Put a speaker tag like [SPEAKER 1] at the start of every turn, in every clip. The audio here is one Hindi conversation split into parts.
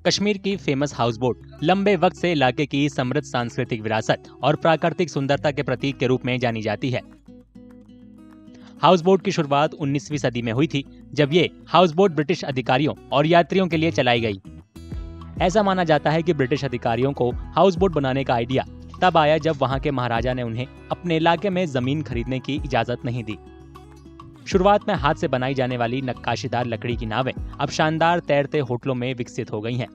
[SPEAKER 1] कश्मीर की फेमस हाउस बोट लंबे वक्त से इलाके की समृद्ध सांस्कृतिक विरासत और प्राकृतिक सुंदरता के प्रतीक के रूप में जानी जाती है। हाउस बोट की शुरुआत 19वीं सदी में हुई थी, जब ये हाउस बोट ब्रिटिश अधिकारियों और यात्रियों के लिए चलाई गई। ऐसा माना जाता है कि ब्रिटिश अधिकारियों को हाउस बोट बनाने का आइडिया तब आया जब वहां के महाराजा ने उन्हें अपने इलाके में जमीन खरीदने की इजाजत नहीं दी। शुरुआत में हाथ से बनाई जाने वाली नक्काशीदार लकड़ी की नावें अब शानदार तैरते होटलों में विकसित हो गई हैं।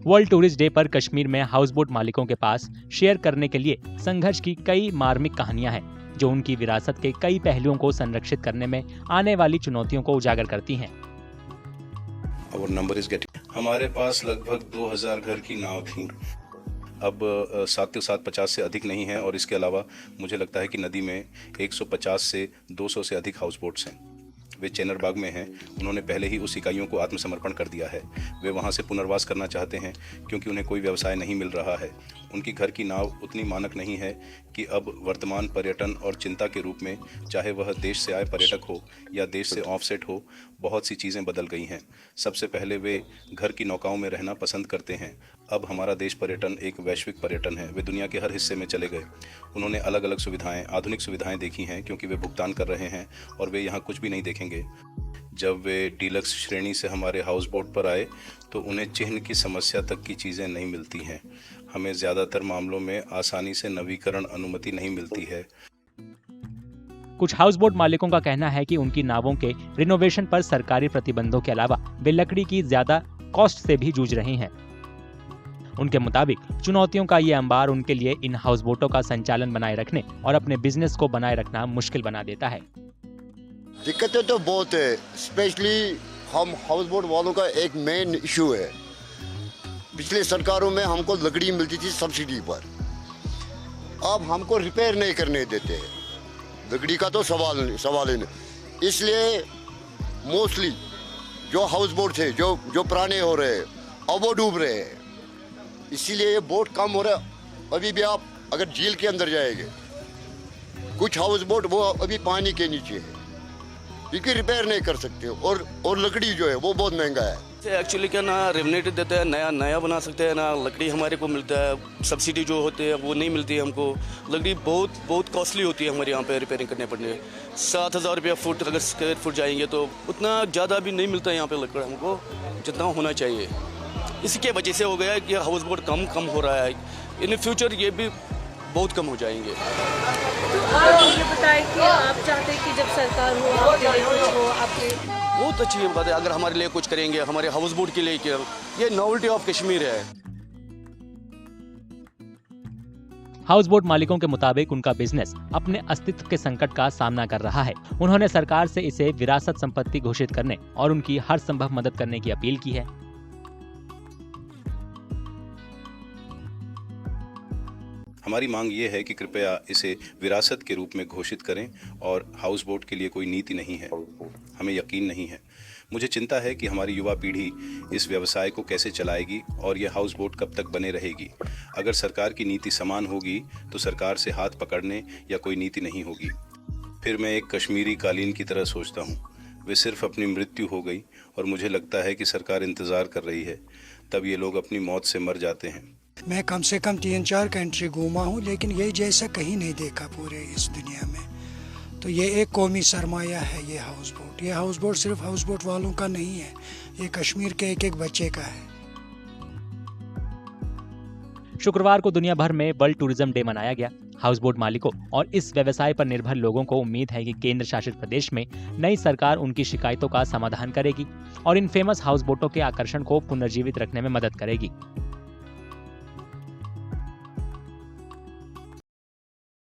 [SPEAKER 1] वर्ल्ड टूरिस्ट डे पर कश्मीर में हाउस बोट मालिकों के पास शेयर करने के लिए संघर्ष की कई मार्मिक कहानियां हैं, जो उनकी विरासत के कई पहलुओं को संरक्षित करने में आने वाली चुनौतियों को उजागर करती हैं।
[SPEAKER 2] हमारे पास लगभग 2000 घर की नाव थी। अब 750 से अधिक नहीं है, और इसके अलावा मुझे लगता है कि नदी में 150 से 200 से अधिक हाउस बोट्स हैं। वे चेनरबाग में हैं। उन्होंने पहले ही उस इकाइयों को आत्मसमर्पण कर दिया है। वे वहां से पुनर्वास करना चाहते हैं क्योंकि उन्हें कोई व्यवसाय नहीं मिल रहा है। उनकी घर की नाव उतनी मानक नहीं है कि अब वर्तमान पर्यटन और चिंता के रूप में, चाहे वह देश से आए पर्यटक हो या देश से ऑफसेट हो, बहुत सी चीज़ें बदल गई हैं। सबसे पहले वे घर की नौकाओं में रहना पसंद करते हैं। अब हमारा देश पर्यटन एक वैश्विक पर्यटन है। वे दुनिया के हर हिस्से में चले गए। उन्होंने अलग अलग सुविधाएं, आधुनिक सुविधाएं देखी हैं क्योंकि वे भुगतान कर रहे हैं और वे यहाँ कुछ भी नहीं देखेंगे। जब वे डीलक्स श्रेणी से हमारे हाउस बोट पर आए तो उन्हें चिह्न की समस्या तक की चीज़ें नहीं मिलती हैं। हमें ज़्यादातर मामलों में आसानी से नवीकरण अनुमति नहीं मिलती है।
[SPEAKER 1] कुछ हाउस बोट मालिकों का कहना है कि उनकी नावों के रिनोवेशन पर सरकारी प्रतिबंधों के अलावा वे लकड़ी की ज्यादा कॉस्ट से भी जूझ रहे हैं। उनके मुताबिक चुनौतियों का ये अंबार उनके लिए इन हाउस बोटों का संचालन बनाए रखने और अपने बिजनेस को बनाए रखना मुश्किल बना देता है।
[SPEAKER 3] दिक्कतें तो बहुत है, स्पेशली हम हाउस बोट वालों का एक मेन इशू है। पिछले सरकारों में हमको लकड़ी मिलती थी सब्सिडी पर, अब हमको रिपेयर नहीं करने देते हैं। लकड़ी का तो सवाल ही नहीं। इसलिए मोस्टली जो हाउस बोट थे जो पुराने हो रहे हैं, अब वो डूब रहे हैं। इसीलिए ये बोट कम हो रहा है। अभी भी आप अगर झील के अंदर जाएंगे, कुछ हाउस बोट वो अभी पानी के नीचे है क्योंकि रिपेयर नहीं कर सकते, और लकड़ी जो है वो बहुत महंगा है।
[SPEAKER 4] एक्चुअली क्या ना रेवनेट देते हैं, नया बना सकते हैं ना, लकड़ी हमारे को मिलता है। सब्सिडी जो होते हैं वो नहीं मिलती है हमको। लकड़ी बहुत कॉस्टली होती है हमारे यहाँ पे रिपेयरिंग करने पड़ने। 7000 रुपया फुट अगर स्क्वायर फुट जाएंगे तो उतना ज़्यादा भी नहीं मिलता है यहाँ पे लकड़ हमको, जितना होना चाहिए। इसके वजह से हो गया है कि हाउस बोट कम हो रहा है। इन फ्यूचर ये भी बहुत कम हो जाएंगे।
[SPEAKER 5] तो आप ये बताएं कि आप चाहते हैं कि जब सरकार हो, आपके लिए कुछ हो, आपके
[SPEAKER 4] बहुत अच्छी बात है अगर हमारे लिए कुछ करेंगे, हमारे हाउस बोट के लिए। ये नॉवेल्टी ऑफ कश्मीर है।
[SPEAKER 1] हाउस बोट मालिकों के मुताबिक उनका बिजनेस अपने अस्तित्व के संकट का सामना कर रहा है। उन्होंने सरकार से इसे विरासत संपत्ति घोषित करने और उनकी हर संभव मदद करने की अपील की है।
[SPEAKER 2] हमारी मांग ये है कि कृपया इसे विरासत के रूप में घोषित करें, और हाउस बोट के लिए कोई नीति नहीं है। हमें यकीन नहीं है। मुझे चिंता है कि हमारी युवा पीढ़ी इस व्यवसाय को कैसे चलाएगी और यह हाउस बोट कब तक बने रहेगी। अगर सरकार की नीति समान होगी तो सरकार से हाथ पकड़ने या कोई नीति नहीं होगी। फिर मैं एक कश्मीरी कालीन की तरह सोचता हूँ। वे सिर्फ अपनी मृत्यु हो गई और मुझे लगता है कि सरकार इंतज़ार कर रही है, तब ये लोग अपनी मौत से मर जाते हैं।
[SPEAKER 6] मैं कम से कम 3-4 कंट्री घूमा हूँ, लेकिन ये जैसा कहीं नहीं देखा पूरे इस दुनिया में। तो ये एक कौमी सरमाया है ये हाउस बोट। ये हाउस बोट सिर्फ हाउस बोट वालों का नहीं है, ये कश्मीर के एक बच्चे का है।
[SPEAKER 1] शुक्रवार को दुनिया भर में वर्ल्ड टूरिज्म डे मनाया गया। हाउस बोट मालिकों और इस व्यवसाय पर निर्भर लोगों को उम्मीद है कि केंद्र शासित प्रदेश में नई सरकार उनकी शिकायतों का समाधान करेगी और इन फेमस हाउस बोटों के आकर्षण को पुनर्जीवित रखने में मदद करेगी।